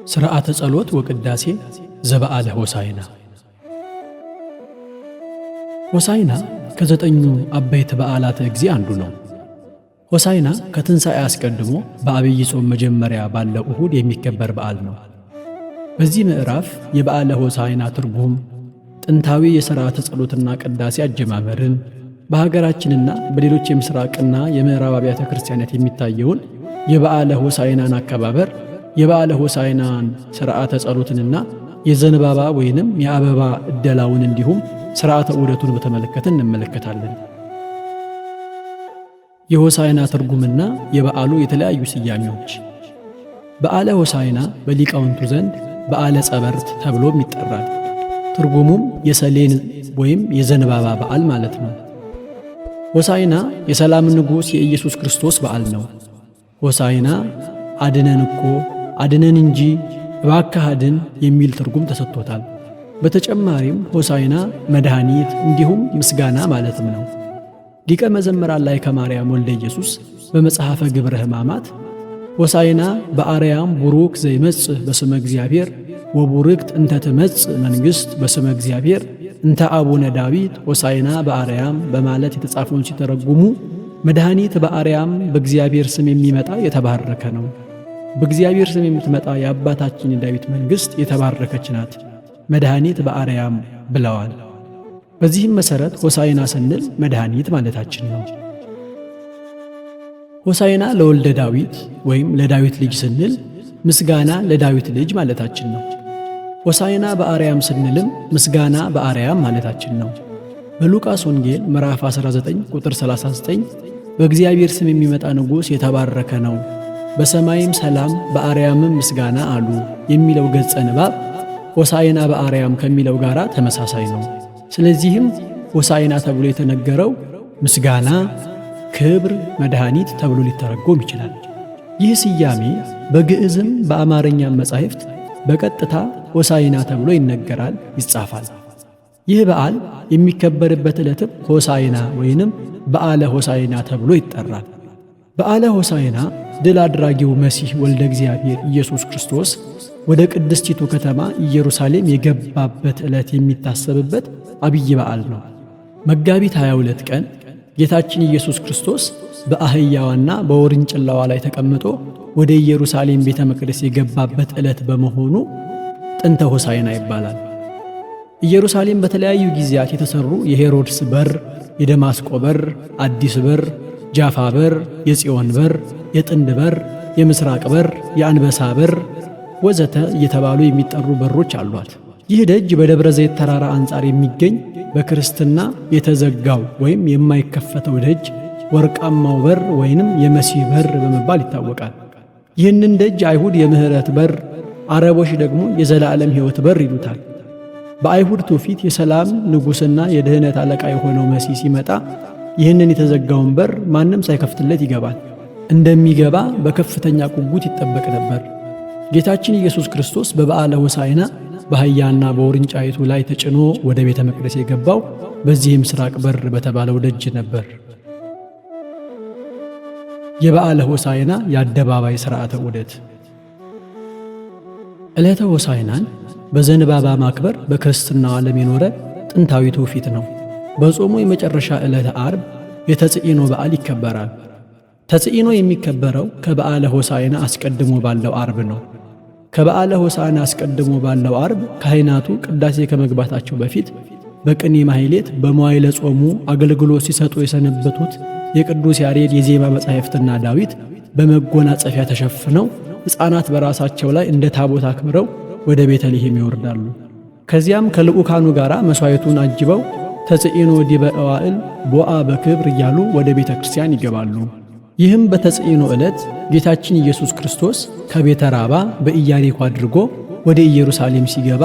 ሥርዓተ ጸሎት ወቅዳሴ ዘበዓለ ሆሳዕና። ሆሳዕና ከዘጠኙ አበይት በዓላተ እግዚእ አንዱ ነው። ሆሳዕና ከትንሣኤ አስቀድሞ በአብይ ጾም መጀመሪያ ባለው እሁድ የሚከበር በዓል ነው። በዚህ ምዕራፍ የበዓለ ሆሳዕና ትርጉም፣ ጥንታዊ የሥርዓተ ጸሎትና ቅዳሴ አጀማመርን፣ በሀገራችንና በሌሎች የምሥራቅና የምዕራብ አብያተ ክርስቲያናት የሚታየውን የበዓለ ሆሳዕናን አከባበር፣ የበዓለ ሆሳዕናን ሥርዓተ ጸሎትንና የዘንባባ ወይንም የአበባ ዕደላውን እንዲሁም ሥርዓተ ዑደቱን በተመለከተ እንመለከታለን። የሆሳዕና ትርጉምና የበዓሉ የተለያዩ ስያሜዎች። በዓለ ሆሳዕና በሊቃውንቱ ዘንድ በዓለ ጸበርት ተብሎም ይጠራል። ትርጉሙም የሰሌን ወይም የዘንባባ በዓል ማለት ነው። ሆሳዕና የሰላም ንጉሥ የኢየሱስ ክርስቶስ በዓል ነው። ሆሳዕና አድነን እኮ አድነን እንጂ እባክህ አድን የሚል ትርጉም ተሰጥቶታል። በተጨማሪም ሆሳዕና መድኃኒት እንዲሁም ምስጋና ማለትም ነው። ሊቀ መዘምራን ላይከ ማርያም ወልደ ኢየሱስ በመጽሐፈ ግብረ ሕማማት ሆሳዕና በአርያም ቡሩክ ዘይመጽእ በስመ እግዚአብሔር ወቡርክት እንተ ትመጽእ መንግሥት በስመ እግዚአብሔር እንተ አቡነ ዳዊት ሆሳዕና በአርያም በማለት የተጻፈውን ሲተረጉሙ መድኃኒት በአርያም በእግዚአብሔር ስም የሚመጣ የተባረከ ነው። በእግዚአብሔር ስም የምትመጣ የአባታችን የዳዊት መንግሥት የተባረከች ናት፣ መድኃኒት በአርያም ብለዋል። በዚህም መሠረት ሆሳዕና ስንል መድኃኒት ማለታችን ነው። ሆሳዕና ለወልደ ዳዊት ወይም ለዳዊት ልጅ ስንል ምስጋና ለዳዊት ልጅ ማለታችን ነው። ሆሳዕና በአርያም ስንልም ምስጋና በአርያም ማለታችን ነው። በሉቃስ ወንጌል ምዕራፍ 19 ቁጥር 39 በእግዚአብሔር ስም የሚመጣ ንጉሥ የተባረከ ነው፣ በሰማይም ሰላም በአርያምም ምስጋና አሉ የሚለው ገጸ ንባብ ሆሳዕና በአርያም ከሚለው ጋር ተመሳሳይ ነው። ስለዚህም ሆሳዕና ተብሎ የተነገረው ምስጋና፣ ክብር፣ መድኃኒት ተብሎ ሊተረጎም ይችላል። ይህ ስያሜ በግዕዝም በአማርኛም መጻሕፍት በቀጥታ ሆሳዕና ተብሎ ይነገራል፣ ይጻፋል። ይህ በዓል የሚከበርበት ዕለትም ሆሳዕና ወይንም በዓለ ሆሳዕና ተብሎ ይጠራል። በዓለ ሆሳዕና ድል አድራጊው መሲሕ ወልደ እግዚአብሔር ኢየሱስ ክርስቶስ ወደ ቅድስቲቱ ከተማ ኢየሩሳሌም የገባበት ዕለት የሚታሰብበት አብይ በዓል ነው። መጋቢት 22 ቀን ጌታችን ኢየሱስ ክርስቶስ በአህያዋና በውርንጭላዋ ላይ ተቀምጦ ወደ ኢየሩሳሌም ቤተ መቅደስ የገባበት ዕለት በመሆኑ ጥንተ ሆሳዕና ይባላል። ኢየሩሳሌም በተለያዩ ጊዜያት የተሰሩ የሄሮድስ በር፣ የደማስቆ በር፣ አዲስ በር፣ ጃፋ በር፣ የጽዮን በር፣ የጥንድ በር፣ የምስራቅ በር፣ የአንበሳ በር ወዘተ እየተባሉ የሚጠሩ በሮች አሏት። ይህ ደጅ በደብረ ዘይት ተራራ አንጻር የሚገኝ በክርስትና የተዘጋው ወይም የማይከፈተው ደጅ ወርቃማው በር ወይንም የመሲህ በር በመባል ይታወቃል። ይህንን ደጅ አይሁድ የምህረት በር፣ አረቦች ደግሞ የዘላለም ሕይወት በር ይሉታል። በአይሁድ ትውፊት የሰላም ንጉሥና የድኅነት አለቃ የሆነው መሲህ ሲመጣ ይህንን የተዘጋውን በር ማንም ሳይከፍትለት ይገባል። እንደሚገባ በከፍተኛ ጉጉት ይጠበቅ ነበር። ጌታችን ኢየሱስ ክርስቶስ በበዓለ ሆሳዕና በአህያና በውርንጫይቱ ላይ ተጭኖ ወደ ቤተ መቅደስ የገባው በዚህ ምስራቅ በር በተባለው ደጅ ነበር። የበዓለ ሆሳዕና የአደባባይ ሥርዓተ ዑደት። ዕለተ ሆሳዕናን በዘንባባ ማክበር በክርስትናው ዓለም የኖረ ጥንታዊ ትውፊት ነው። በጾሙ የመጨረሻ ዕለተ ዓርብ የተጽኢኖ በዓል ይከበራል። ተጽኢኖ የሚከበረው ከበዓለ ሆሳዕና አስቀድሞ ባለው ዓርብ ነው። ከበዓለ ሆሳዕና አስቀድሞ ባለው ዓርብ ካህናቱ ቅዳሴ ከመግባታቸው በፊት በቅኔ ማኅሌት በመዋዕለ ጾሙ አገልግሎት ሲሰጡ የሰነበቱት የቅዱስ ያሬድ የዜማ መጻሕፍትና ዳዊት በመጎናጸፊያ ተሸፍነው ሕፃናት በራሳቸው ላይ እንደ ታቦት አክብረው ወደ ቤተልሔም ይወርዳሉ። ከዚያም ከልዑካኑ ጋር መሥዋዕቱን አጅበው ተጽኢኖ ዲበ እዋዕል ቦአ በክብር እያሉ ወደ ቤተ ክርስቲያን ይገባሉ። ይህም በተጽኢኖ ዕለት ጌታችን ኢየሱስ ክርስቶስ ከቤተ ራባ በኢያሪኮ አድርጎ ወደ ኢየሩሳሌም ሲገባ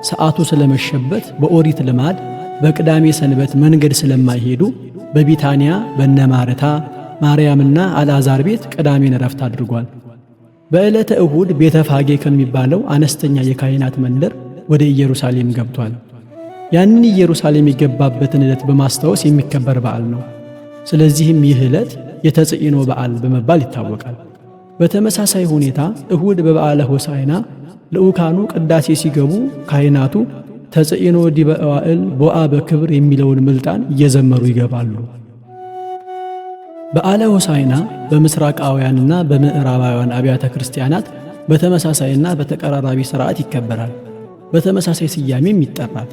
ሰዓቱ ስለመሸበት በኦሪት ልማድ በቅዳሜ ሰንበት መንገድ ስለማይሄዱ በቢታንያ በነ ማርታ ማርያምና አልዓዛር ቤት ቅዳሜን ዕረፍት አድርጓል። በዕለተ እሁድ ቤተ ፋጌ ከሚባለው አነስተኛ የካህናት መንደር ወደ ኢየሩሳሌም ገብቷል። ያንን ኢየሩሳሌም የገባበትን ዕለት በማስታወስ የሚከበር በዓል ነው። ስለዚህም ይህ ዕለት የተጽኢኖ በዓል በመባል ይታወቃል። በተመሳሳይ ሁኔታ እሁድ በበዓለ ሆሳዕና ልዑካኑ ቅዳሴ ሲገቡ ካህናቱ ተጽዕኖ ዲበ እዋእል ቦአ በክብር የሚለውን ምልጣን እየዘመሩ ይገባሉ። በዓለ ሆሳዕና በምስራቃውያንና በምዕራባውያን አብያተ ክርስቲያናት በተመሳሳይና በተቀራራቢ ሥርዓት ይከበራል። በተመሳሳይ ስያሜም ይጠራል።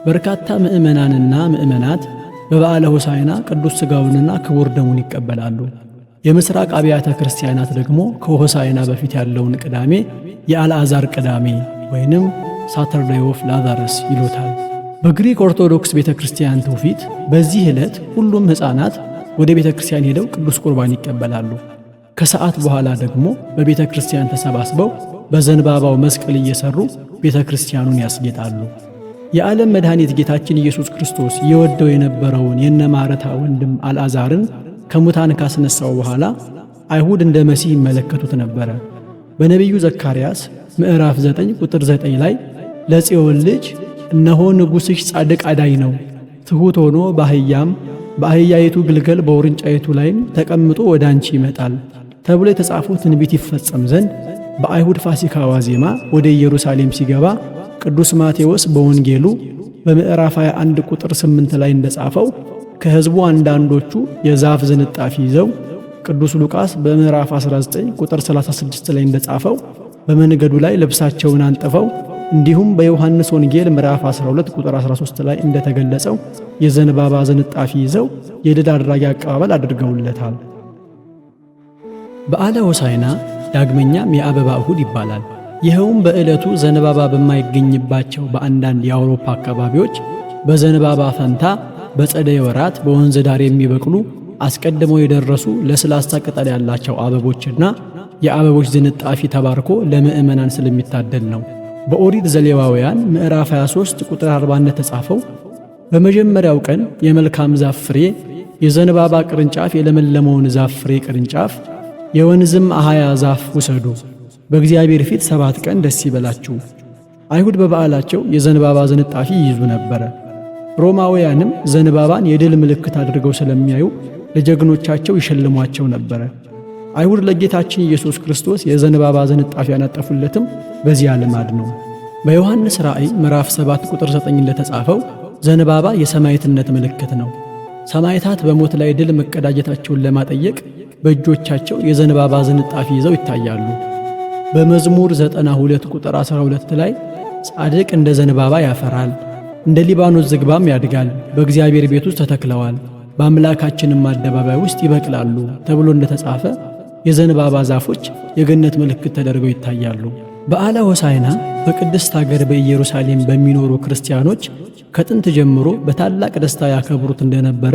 በርካታ ምዕመናንና ምዕመናት በበዓለ ሆሳዕና ቅዱስ ሥጋውንና ክቡር ደሙን ይቀበላሉ። የምስራቅ አብያተ ክርስቲያናት ደግሞ ከሆሳዕና በፊት ያለውን ቅዳሜ የአልዓዛር ቅዳሜ ወይንም ሳተርዴይ ኦፍ ላዛረስ ይሉታል። በግሪክ ኦርቶዶክስ ቤተ ክርስቲያን ትውፊት በዚህ ዕለት ሁሉም ሕፃናት ወደ ቤተ ክርስቲያን ሄደው ቅዱስ ቁርባን ይቀበላሉ። ከሰዓት በኋላ ደግሞ በቤተ ክርስቲያን ተሰባስበው በዘንባባው መስቀል እየሰሩ ቤተ ክርስቲያኑን ያስጌጣሉ። የዓለም መድኃኒት ጌታችን ኢየሱስ ክርስቶስ የወደው የነበረውን የነ ማረታ ወንድም አልዓዛርን ከሙታን ካስነሳው በኋላ አይሁድ እንደ መሲህ ይመለከቱት ነበረ። በነቢዩ ዘካርያስ ምዕራፍ 9 ቁጥር 9 ላይ ለጽዮን ልጅ እነሆ ንጉሥሽ ጻድቅ አዳኝ ነው፣ ትሑት ሆኖ በአህያይቱ ግልገል በውርንጫይቱ ላይም ተቀምጦ ወደ አንቺ ይመጣል ተብሎ የተጻፈው ትንቢት ይፈጸም ዘንድ በአይሁድ ፋሲካ ዋዜማ ወደ ኢየሩሳሌም ሲገባ ቅዱስ ማቴዎስ በወንጌሉ በምዕራፍ 21 ቁጥር 8 ላይ እንደጻፈው ከሕዝቡ አንዳንዶቹ የዛፍ ዝንጣፊ ይዘው፣ ቅዱስ ሉቃስ በምዕራፍ 19 ቁጥር 36 ላይ እንደጻፈው በመንገዱ ላይ ልብሳቸውን አንጥፈው፣ እንዲሁም በዮሐንስ ወንጌል ምዕራፍ 12 ቁጥር 13 ላይ እንደተገለጸው የዘንባባ ዝንጣፊ ይዘው የድል አድራጊ አቀባበል አድርገውለታል። በዓለ ሆሳዕና ዳግመኛም የአበባ እሁድ ይባላል። ይኸውም በዕለቱ ዘንባባ በማይገኝባቸው በአንዳንድ የአውሮፓ አካባቢዎች በዘንባባ ፈንታ በጸደይ ወራት በወንዝ ዳር የሚበቅሉ አስቀድመው የደረሱ ለስላሳ ቅጠል ያላቸው አበቦችና የአበቦች ዝንጣፊ ተባርኮ ለምዕመናን ስለሚታደል ነው። በኦሪት ዘሌዋውያን ምዕራፍ 23 ቁጥር 40 እንደተጻፈው በመጀመሪያው ቀን የመልካም ዛፍ ፍሬ፣ የዘንባባ ቅርንጫፍ የለመለመውን ዛፍ ፍሬ ቅርንጫፍ፣ የወንዝም አሃያ ዛፍ ውሰዱ፣ በእግዚአብሔር ፊት 7 ቀን ደስ ይበላችሁ። አይሁድ በበዓላቸው የዘንባባ ዝንጣፊ ይይዙ ነበረ። ሮማውያንም ዘንባባን የድል ምልክት አድርገው ስለሚያዩ ለጀግኖቻቸው ይሸልሟቸው ነበረ። አይሁድ ለጌታችን ኢየሱስ ክርስቶስ የዘንባባ ዝንጣፊ ያነጠፉለትም በዚያ ልማድ ነው። በዮሐንስ ራእይ ምዕራፍ 7 ቁጥር 9 እንደተጻፈው ዘንባባ የሰማዕትነት ምልክት ነው። ሰማዕታት በሞት ላይ ድል መቀዳጀታቸውን ለማጠየቅ በእጆቻቸው የዘንባባ ዝንጣፊ ይዘው ይታያሉ። በመዝሙር 92 ቁጥር 12 ላይ ጻድቅ እንደ ዘንባባ ያፈራል፣ እንደ ሊባኖስ ዝግባም ያድጋል፣ በእግዚአብሔር ቤት ውስጥ ተተክለዋል፣ በአምላካችንም አደባባይ ውስጥ ይበቅላሉ ተብሎ እንደተጻፈ የዘንባባ ዛፎች የገነት ምልክት ተደርገው ይታያሉ። በዓለ ሆሳዕና በቅድስት አገር በኢየሩሳሌም በሚኖሩ ክርስቲያኖች ከጥንት ጀምሮ በታላቅ ደስታ ያከብሩት እንደነበረ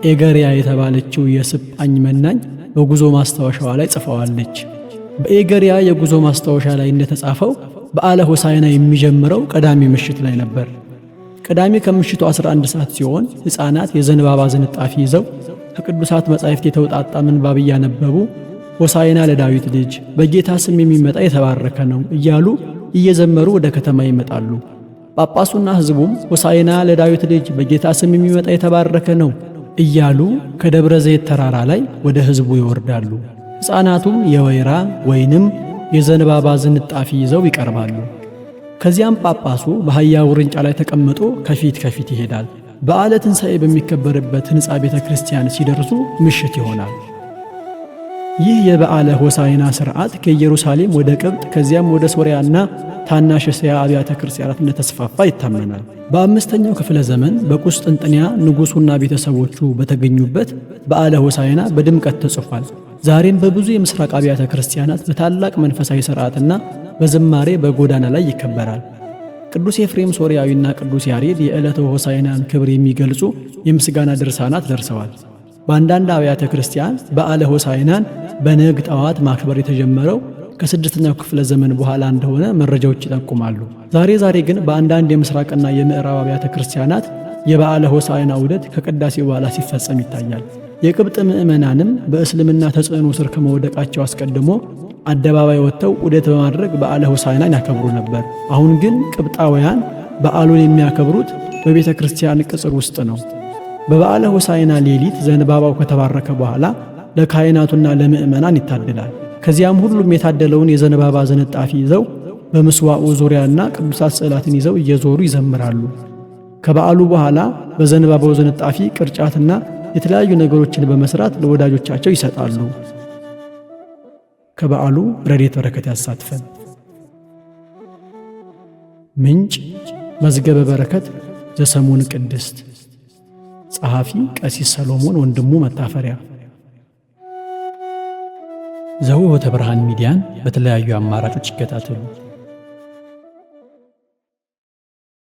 ኤገሪያ የተባለችው የስጳኝ መናኝ በጉዞ ማስታወሻዋ ላይ ጽፈዋለች። በኤገሪያ የጉዞ ማስታወሻ ላይ እንደተጻፈው በዓለ ሆሳዕና የሚጀምረው ቅዳሜ ምሽት ላይ ነበር። ቅዳሜ ከምሽቱ 11 ሰዓት ሲሆን ሕፃናት የዘንባባ ዝንጣፊ ይዘው ከቅዱሳት መጻሕፍት የተውጣጣ ምንባብ እያነበቡ ሆሳዕና ለዳዊት ልጅ በጌታ ስም የሚመጣ የተባረከ ነው እያሉ እየዘመሩ ወደ ከተማ ይመጣሉ። ጳጳሱና ሕዝቡም ሆሳዕና ለዳዊት ልጅ በጌታ ስም የሚመጣ የተባረከ ነው እያሉ ከደብረ ዘይት ተራራ ላይ ወደ ሕዝቡ ይወርዳሉ። ሕፃናቱም የወይራ ወይንም የዘንባባ ዝንጣፊ ይዘው ይቀርባሉ። ከዚያም ጳጳሱ በአህያ ውርንጫ ላይ ተቀምጦ ከፊት ይሄዳል። በዓለ ትንሣኤ በሚከበርበት ሕንፃ ቤተ ክርስቲያን ሲደርሱ ምሽት ይሆናል። ይህ የበዓለ ሆሳዕና ሥርዓት ከኢየሩሳሌም ወደ ቅብጥ ከዚያም ወደ ሶርያና ታናሽ እስያ አብያተ ክርስቲያናት እንደተስፋፋ ይታመናል። በአምስተኛው ክፍለ ዘመን በቁስጥንጥንያ ንጉሡና ቤተሰቦቹ በተገኙበት በዓለ ሆሳዕና በድምቀት ተጽፏል። ዛሬም በብዙ የምሥራቅ አብያተ ክርስቲያናት በታላቅ መንፈሳዊ ሥርዓትና በዝማሬ በጎዳና ላይ ይከበራል። ቅዱስ ኤፍሬም ሶርያዊና ቅዱስ ያሬድ የዕለተ ሆሳዕናን ክብር የሚገልጹ የምስጋና ድርሳናት ደርሰዋል። በአንዳንድ አብያተ ክርስቲያን በዓለ ሆሳዕናን በነግ ጠዋት ማክበር የተጀመረው ከ6ኛው ክፍለ ዘመን በኋላ እንደሆነ መረጃዎች ይጠቁማሉ። ዛሬ ግን በአንዳንድ የምሥራቅና የምዕራብ አብያተ ክርስቲያናት የበዓለ ሆሳዕና ዑደት ከቅዳሴ በኋላ ሲፈጸም ይታያል። የቅብጥ ምዕመናንም በእስልምና ተጽዕኖ ስር ከመውደቃቸው አስቀድሞ አደባባይ ወጥተው ዑደት በማድረግ በዓለ ሆሳዕናን ያከብሩ ነበር። አሁን ግን ቅብጣውያን በዓሉን የሚያከብሩት በቤተ ክርስቲያን ቅጽር ውስጥ ነው። በበዓለ ሆሳዕና ሌሊት ዘንባባው ከተባረከ በኋላ ለካህናቱና ለምዕመናን ይታደላል። ከዚያም ሁሉም የታደለውን የዘንባባ ዝንጣፊ ይዘው በምስዋዑ ዙሪያና ቅዱሳት ስዕላትን ይዘው እየዞሩ ይዘምራሉ። ከበዓሉ በኋላ በዘንባባው ዝንጣፊ ቅርጫትና የተለያዩ ነገሮችን በመስራት ለወዳጆቻቸው ይሰጣሉ። ከበዓሉ ረድኤት በረከት ያሳትፈን። ምንጭ መዝገበ በረከት ዘሰሙን ቅድስት። ጸሐፊ ቀሲስ ሰሎሞን ወንድሙ መታፈሪያ። ዘውሆተ ብርሃን ሚዲያን በተለያዩ አማራጮች ይከታተሉ።